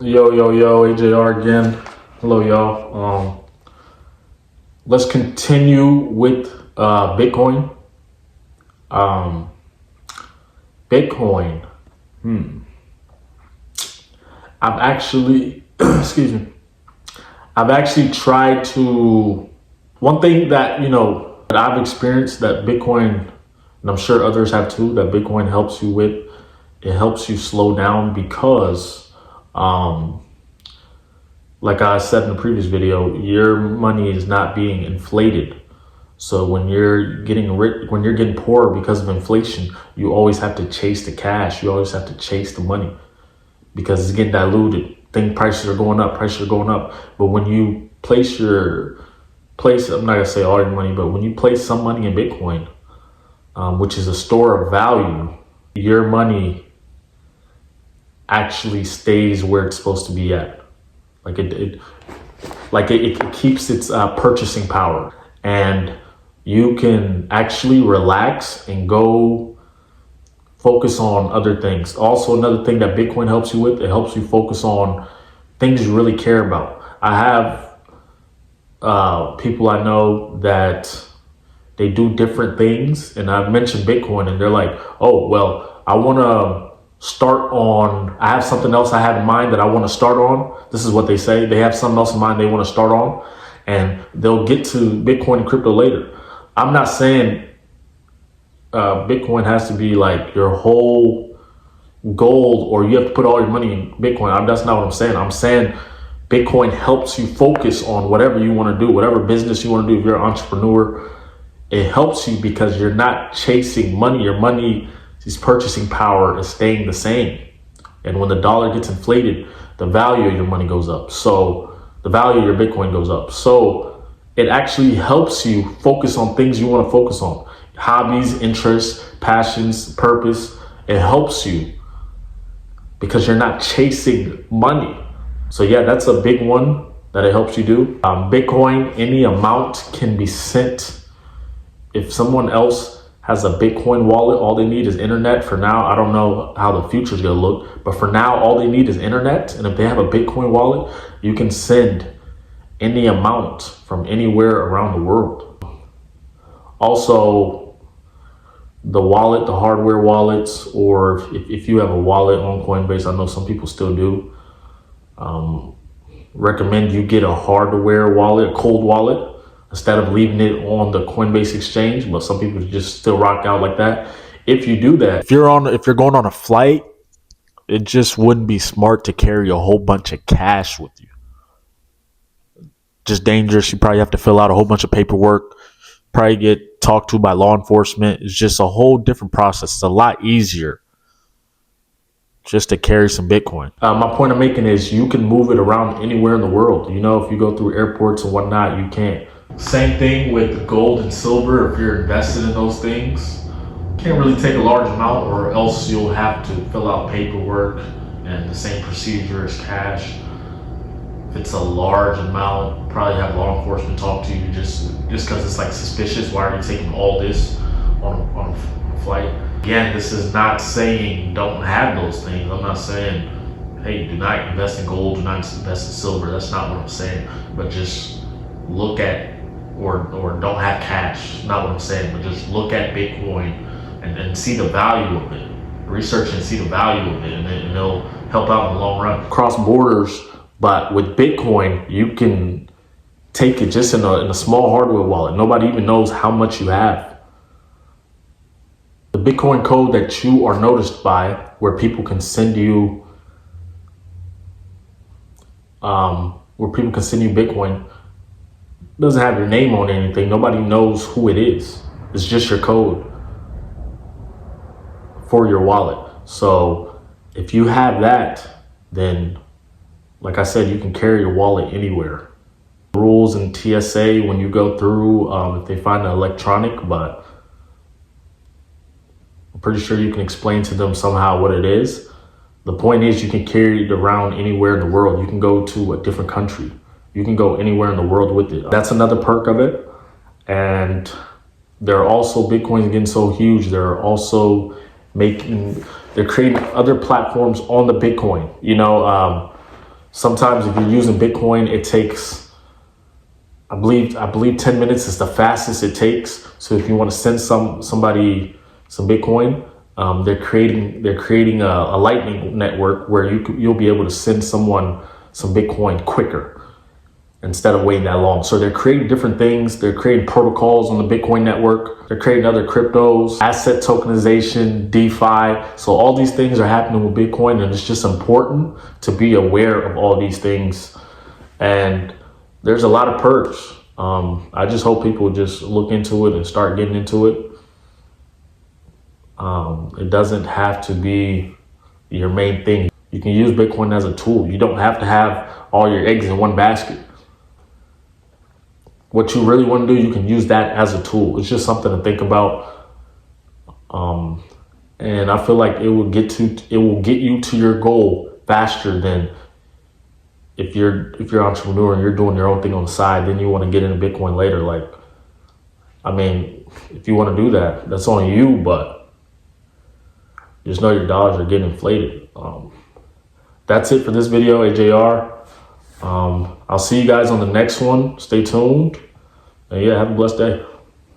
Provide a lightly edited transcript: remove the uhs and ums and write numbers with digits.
Yo, AJR again. Hello, y'all. Let's continue with Bitcoin. Um, Bitcoin. I've actually, excuse me. I've actually tried to. One thing that that I've experienced that Bitcoin, and I'm sure others have too, that Bitcoin helps you with. It helps you slow down because, like I said in the previous video, your money is not being inflated. So when you're getting rich, when you're getting poor because of inflation, you always have to chase the cash. You always have to chase the money because it's getting diluted. Prices are going up. But when you I'm not gonna say all your money, but when you place some money in Bitcoin, which is a store of value, your money actually stays where it's supposed to be at. It keeps its purchasing power, and you can actually relax and go focus on other things. Also, another thing that Bitcoin helps you with, it helps you focus on things you really care about. I have people I know that they do different things, and I've mentioned Bitcoin, and they're like, oh, well, I have something else I have in mind that I want to start on. This is what they say. They have something else in mind they want to start on, and they'll get to Bitcoin and crypto later. I'm not saying Bitcoin has to be like your whole goal or you have to put all your money in Bitcoin. That's not what I'm saying. I'm saying Bitcoin helps you focus on whatever you want to do, whatever business you want to do. If you're an entrepreneur, it helps you because you're not chasing money. Your money's purchasing power is staying the same. And when the dollar gets inflated, the value of your money goes up. So the value of your Bitcoin goes up. So it actually helps you focus on things you want to focus on. Hobbies, interests, passions, purpose. It helps you because you're not chasing money. So yeah, that's a big one that it helps you do. Bitcoin, any amount can be sent. If someone else has a Bitcoin wallet, all they need is internet for now. I don't know how the future is going to look, but for now, all they need is internet. And if they have a Bitcoin wallet, you can send any amount from anywhere around the world. Also, the hardware wallets, or if you have a wallet on Coinbase, I know some people still do. Recommend you get a hardware wallet, a cold wallet, instead of leaving it on the Coinbase exchange. But some people just still rock out like that. If you do that, if you're going on a flight, it just wouldn't be smart to carry a whole bunch of cash with you. Just dangerous. You probably have to fill out a whole bunch of paperwork, probably get talked to by law enforcement. It's just a whole different process. It's a lot easier just to carry some Bitcoin. My point I'm making is you can move it around anywhere in the world. If you go through airports and whatnot, you can't. Same thing with gold and silver. If you're invested in those things, you can't really take a large amount, or else you'll have to fill out paperwork and the same procedure as cash. If it's a large amount, probably have law enforcement talk to you just because it's like suspicious. Why are you taking all this on a flight? Again, this is not saying don't have those things. I'm not saying, hey, do not invest in gold, do not invest in silver. That's not what I'm saying. But just look at, or don't have cash. Not what I'm saying, but just look at Bitcoin and see the value of it. Research and see the value of it, and it'll help out in the long run. Cross borders, but with Bitcoin, you can take it just in a small hardware wallet. Nobody even knows how much you have. The Bitcoin code that you are noticed by, where people can send you, Bitcoin, doesn't have your name on anything. Nobody knows who it is. It's just your code for your wallet. So if you have that, then like I said, you can carry your wallet anywhere. Rules and TSA when you go through, if they find an electronic, but I'm pretty sure you can explain to them somehow what it is. The point is you can carry it around anywhere in the world. You can go to a different country. You can go anywhere in the world with it. That's another perk of it. And there are also, Bitcoin's getting so huge, they're creating other platforms on the Bitcoin. Sometimes if you're using Bitcoin, it takes, I believe 10 minutes is the fastest it takes. So if you want to send somebody some Bitcoin, they're creating a Lightning network where you'll be able to send someone some Bitcoin quicker instead of waiting that long. So they're creating different things. They're creating protocols on the Bitcoin network. They're creating other cryptos, asset tokenization, DeFi. So all these things are happening with Bitcoin, and it's just important to be aware of all these things. And there's a lot of perks. I just hope people just look into it and start getting into it. It doesn't have to be your main thing. You can use Bitcoin as a tool. You don't have to have all your eggs in one basket. What you really want to do, you can use that as a tool. It's just something to think about. And I feel like it will get you to your goal faster than if you're an entrepreneur and you're doing your own thing on the side, then you want to get into Bitcoin later. Like, I mean, if you want to do that, that's on you, but just know your dollars are getting inflated. That's it for this video, AJR. I'll see you guys on the next one. Stay tuned. And yeah, have a blessed day.